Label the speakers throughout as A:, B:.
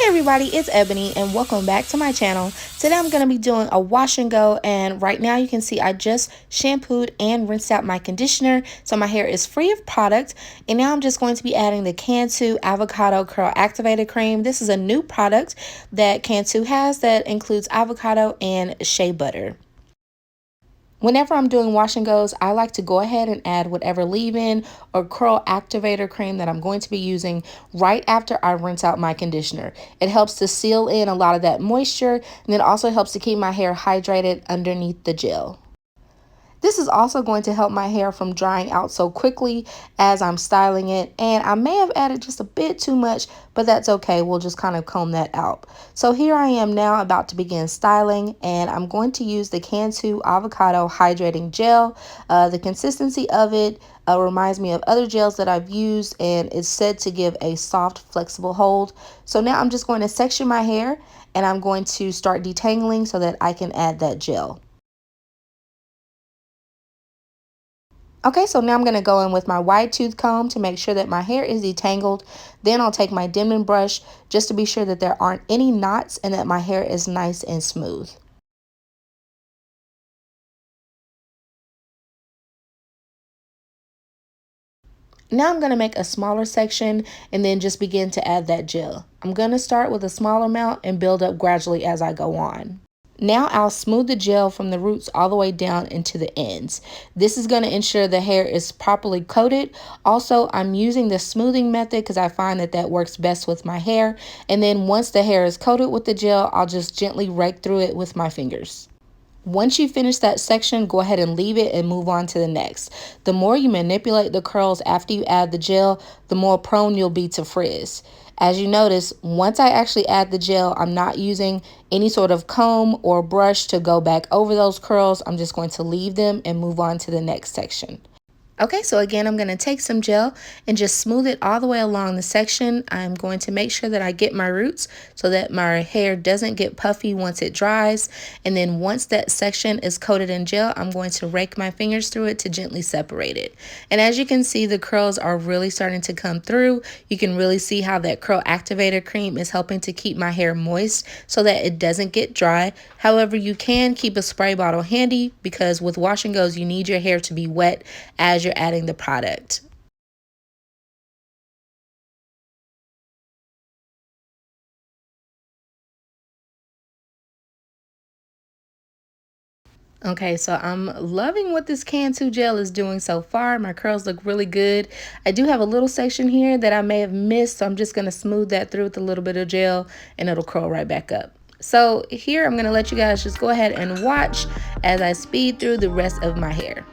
A: Everybody, it's Ebony and welcome back to my channel. Today I'm going to be doing a wash and go, and right now you can see I just shampooed and rinsed out my conditioner, so my hair is free of product. And now I'm just going to be adding the Cantu Avocado Curl Activator Cream. This is a new product that Cantu has that includes avocado and shea butter. Whenever I'm doing wash and goes, I like to go ahead and add whatever leave-in or curl activator cream that I'm going to be using right after I rinse out my conditioner. It helps to seal in a lot of that moisture, and it also helps to keep my hair hydrated underneath the gel. This is also going to help my hair from drying out so quickly as I'm styling it, and I may have added just a bit too much, but that's okay. We'll just kind of comb that out. So here I am now about to begin styling, and I'm going to use the Cantu Avocado Hydrating Gel. The consistency of it reminds me of other gels that I've used, and it's said to give a soft, flexible hold. So now I'm just going to section my hair, and I'm going to start detangling so that I can add that gel. Okay, so now I'm going to go in with my wide tooth comb to make sure that my hair is detangled. Then I'll take my Denman brush just to be sure that there aren't any knots and that my hair is nice and smooth. Now I'm going to make a smaller section and then just begin to add that gel. I'm going to start with a smaller amount and build up gradually as I go on. Now I'll smooth the gel from the roots all the way down into the ends. This is going to ensure the hair is properly coated. Also, I'm using the smoothing method because I find that that works best with my hair. And then once the hair is coated with the gel, I'll just gently rake through it with my fingers. Once you finish that section, go ahead and leave it and move on to the next. The more you manipulate the curls after you add the gel, the more prone you'll be to frizz. As you notice, once I actually add the gel, I'm not using any sort of comb or brush to go back over those curls. I'm just going to leave them and move on to the next section. Okay, so again, I'm going to take some gel and just smooth it all the way along the section. I'm going to make sure that I get my roots so that my hair doesn't get puffy once it dries. And then once that section is coated in gel, I'm going to rake my fingers through it to gently separate it. And as you can see, the curls are really starting to come through. You can really see how that curl activator cream is helping to keep my hair moist so that it doesn't get dry. However, you can keep a spray bottle handy because with wash and goes, you need your hair to be wet as you're adding the product. Okay, so I'm loving what this Cantu gel is doing so far. My curls look really good. I do have a little section here that I may have missed, so I'm just going to smooth that through with a little bit of gel and it'll curl right back up. So here I'm going to let you guys just go ahead and watch as I speed through the rest of my hair.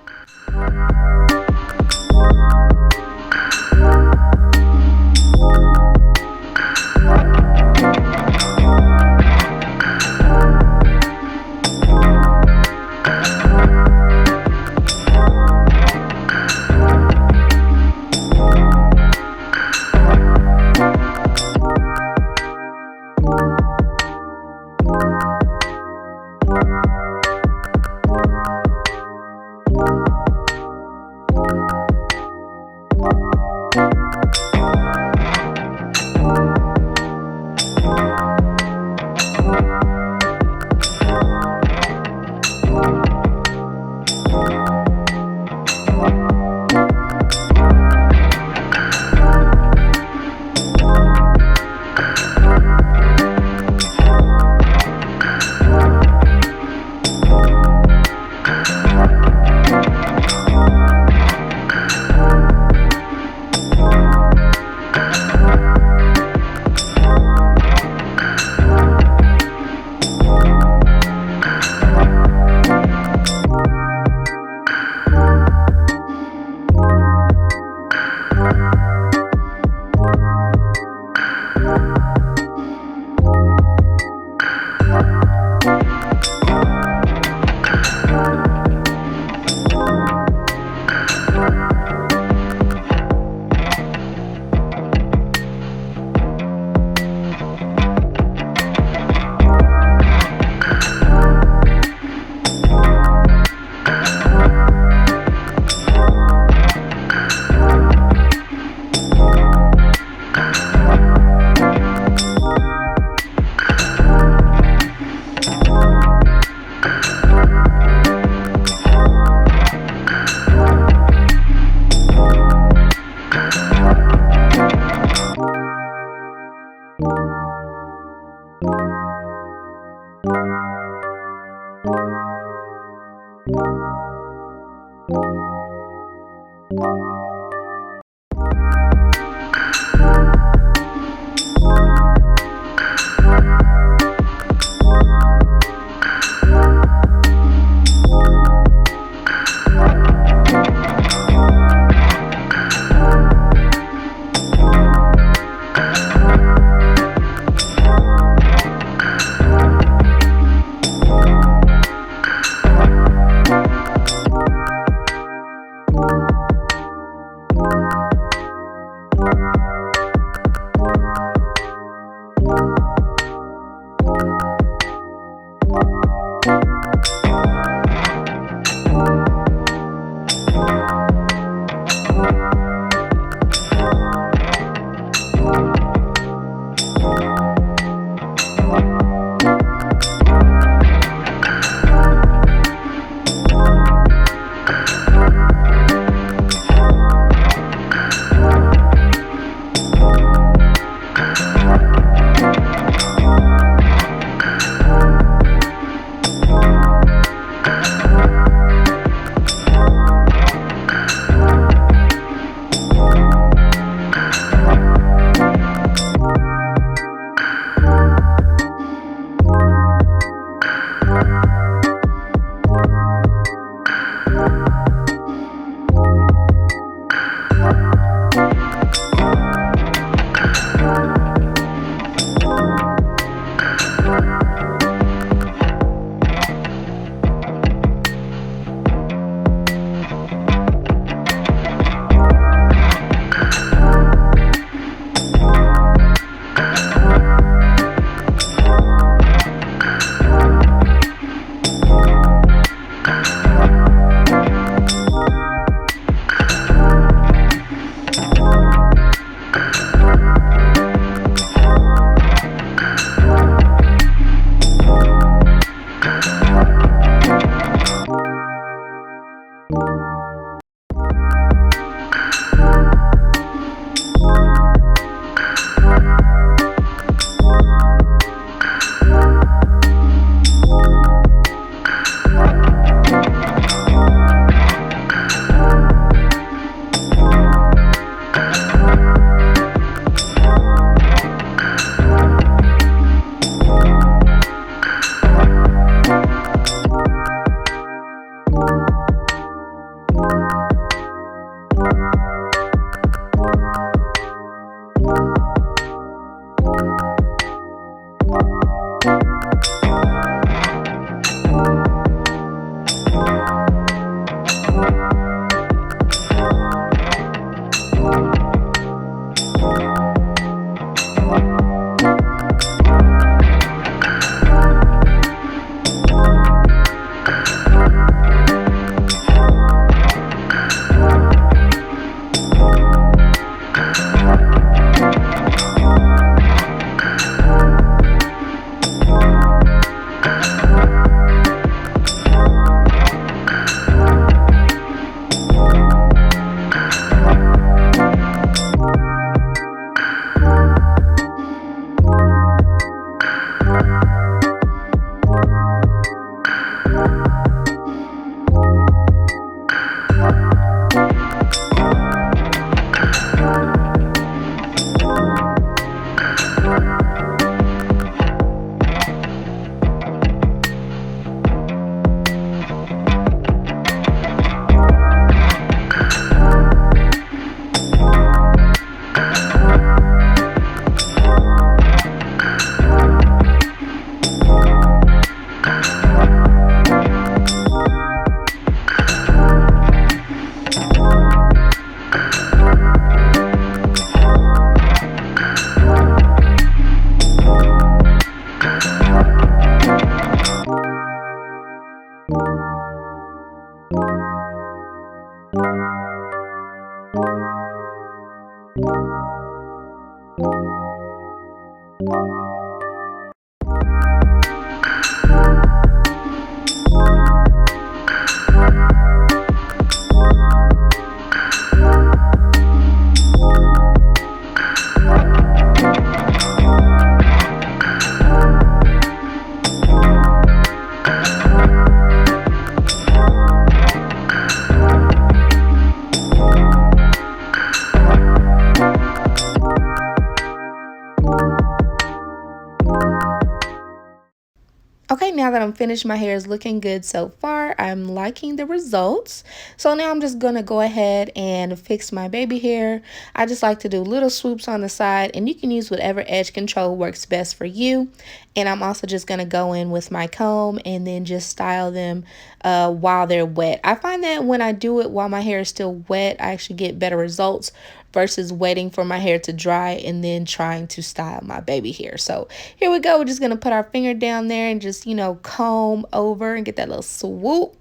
A: now that I'm finished, my hair is looking good so far. I'm liking the results. So now I'm just going to go ahead and fix my baby hair. I just like to do little swoops on the side, and you can use whatever edge control works best for you. And I'm also just going to go in with my comb and then just style them while they're wet. I find that when I do it while my hair is still wet, I actually get better results versus waiting for my hair to dry and then trying to style my baby hair. So here we go. We're just going to put our finger down there and just, comb over and get that little swoop.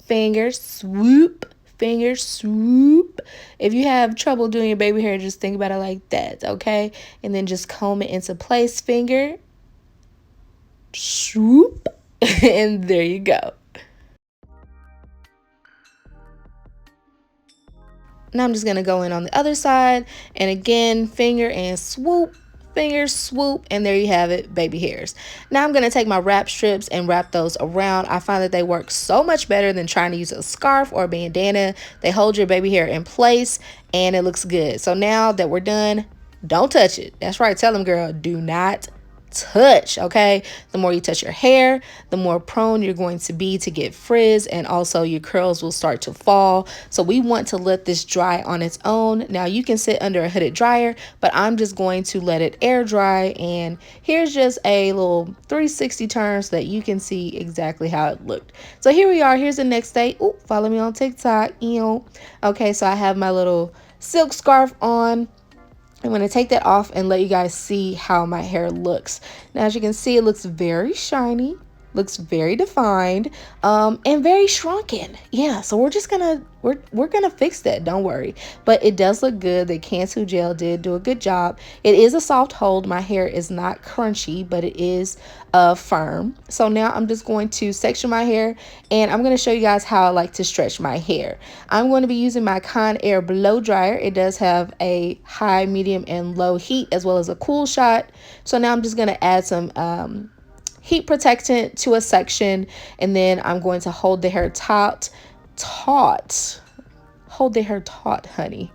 A: Finger swoop. Finger swoop. If you have trouble doing your baby hair, just think about it like that, okay? And then just comb it into place. Finger swoop. And there you go. Now I'm just going to go in on the other side, and again, finger and swoop, finger swoop, and there you have it, baby hairs. Now I'm going to take my wrap strips and wrap those around. I find that they work so much better than trying to use a scarf or a bandana. They hold your baby hair in place and it looks good. So now that we're done, don't touch it. That's right, tell them, girl, do not touch, okay? The more you touch your hair, the more prone you're going to be to get frizz, and also your curls will start to fall. So we want to let this dry on its own. Now you can sit under a hooded dryer, but I'm just going to let it air dry, and here's just a little 360 turn so that you can see exactly how it looked. So here we are. Here's the next day. Ooh, follow me on TikTok. Okay, so I have my little silk scarf on. I'm going to take that off and let you guys see how my hair looks. Now, as you can see, it looks very shiny, looks very defined, and very shrunken. Yeah, so we're just gonna we're gonna fix that, don't worry. But it does look good. The Cantu gel did do a good job. It is a soft hold. My hair is not crunchy, but it is firm. So now I'm just going to section my hair, and I'm going to show you guys how I like to stretch my hair. I'm going to be using my Conair blow dryer. It does have a high, medium, and low heat, as well as a cool shot. So now I'm just going to add some heat protectant to a section, and then I'm going to hold the hair taut, hold the hair taut, honey.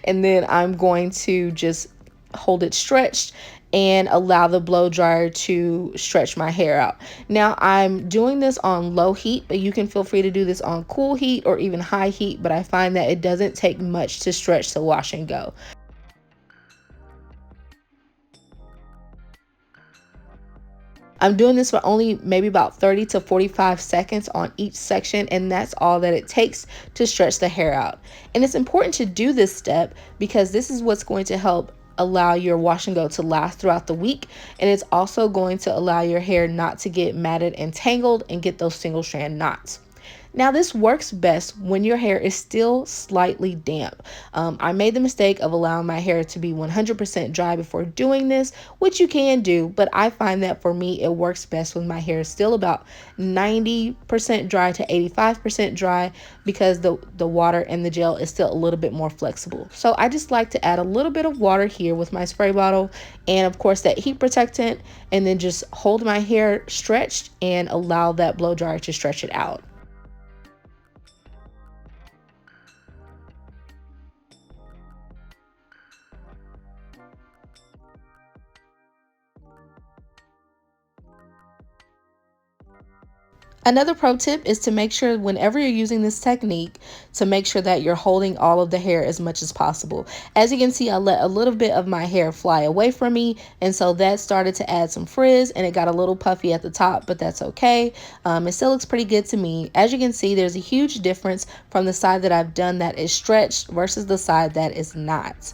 A: And then I'm going to just hold it stretched and allow the blow dryer to stretch my hair out. Now I'm doing this on low heat, but you can feel free to do this on cool heat or even high heat, but I find that it doesn't take much to stretch to wash and go. I'm doing this for only maybe about 30 to 45 seconds on each section, and that's all that it takes to stretch the hair out. And it's important to do this step because this is what's going to help allow your wash and go to last throughout the week, and it's also going to allow your hair not to get matted and tangled and get those single strand knots. Now this works best when your hair is still slightly damp. I made the mistake of allowing my hair to be 100% dry before doing this, which you can do, but I find that for me it works best when my hair is still about 90% dry to 85% dry, because the water and the gel is still a little bit more flexible. So I just like to add a little bit of water here with my spray bottle, and of course that heat protectant, and then just hold my hair stretched and allow that blow dryer to stretch it out. Another pro tip is to make sure whenever you're using this technique to make sure that you're holding all of the hair as much as possible. As you can see, I let a little bit of my hair fly away from me, and so that started to add some frizz, and it got a little puffy at the top, but that's okay. It still looks pretty good to me. As you can see, there's a huge difference from the side that I've done that is stretched versus the side that is not.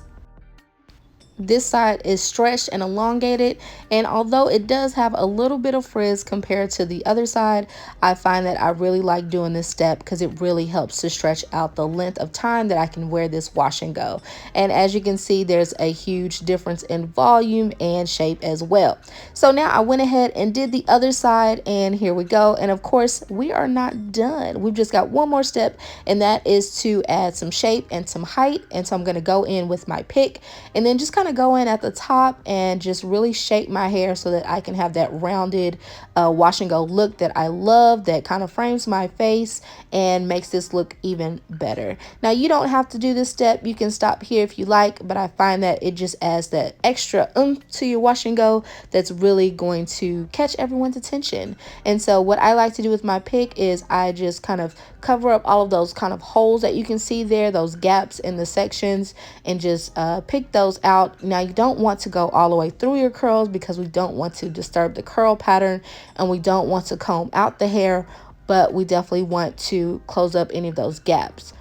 A: This side is stretched and elongated, and although it does have a little bit of frizz compared to the other side, I find that I really like doing this step because it really helps to stretch out the length of time that I can wear this wash and go. And as you can see, there's a huge difference in volume and shape as well. So now I went ahead and did the other side, and here we go. And of course, we are not done. We've just got one more step, and that is to add some shape and some height. And so I'm going to go in with my pick and then just kind of to go in at the top and just really shape my hair so that I can have that rounded wash and go look that I love, that kind of frames my face and makes this look even better. Now you don't have to do this step. You can stop here if you like, but I find that it just adds that extra to your wash and go that's really going to catch everyone's attention. And so what I like to do with my pick is I just kind of cover up all of those kind of holes that you can see there, those gaps in the sections, and just pick those out. Now you don't want to go all the way through your curls because we don't want to disturb the curl pattern and we don't want to comb out the hair, but we definitely want to close up any of those gaps.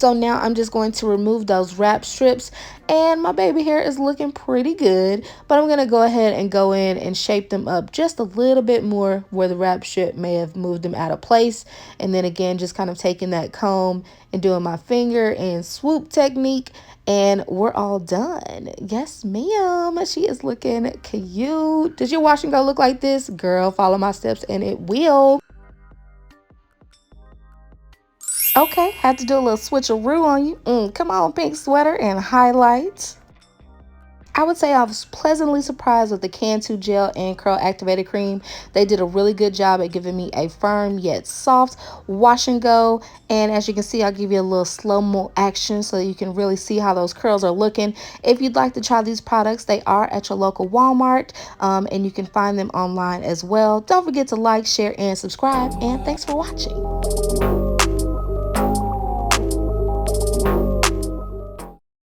A: So now I'm just going to remove those wrap strips, and my baby hair is looking pretty good, but I'm going to go ahead and go in and shape them up just a little bit more where the wrap strip may have moved them out of place. And then again, just kind of taking that comb and doing my finger and swoop technique, and we're all done. Yes, ma'am. She is looking cute. Does your wash and go look like this? Girl, follow my steps and it will. Okay, had to do a little switcheroo on you. Come on, pink sweater and highlights. I would say I was pleasantly surprised with the Cantu Gel and Curl Activator Cream. They did a really good job at giving me a firm yet soft wash and go. And as you can see, I'll give you a little slow-mo action so you can really see how those curls are looking. If you'd like to try these products, they are at your local Walmart, and you can find them online as well. Don't forget to like, share, and subscribe. And thanks for watching.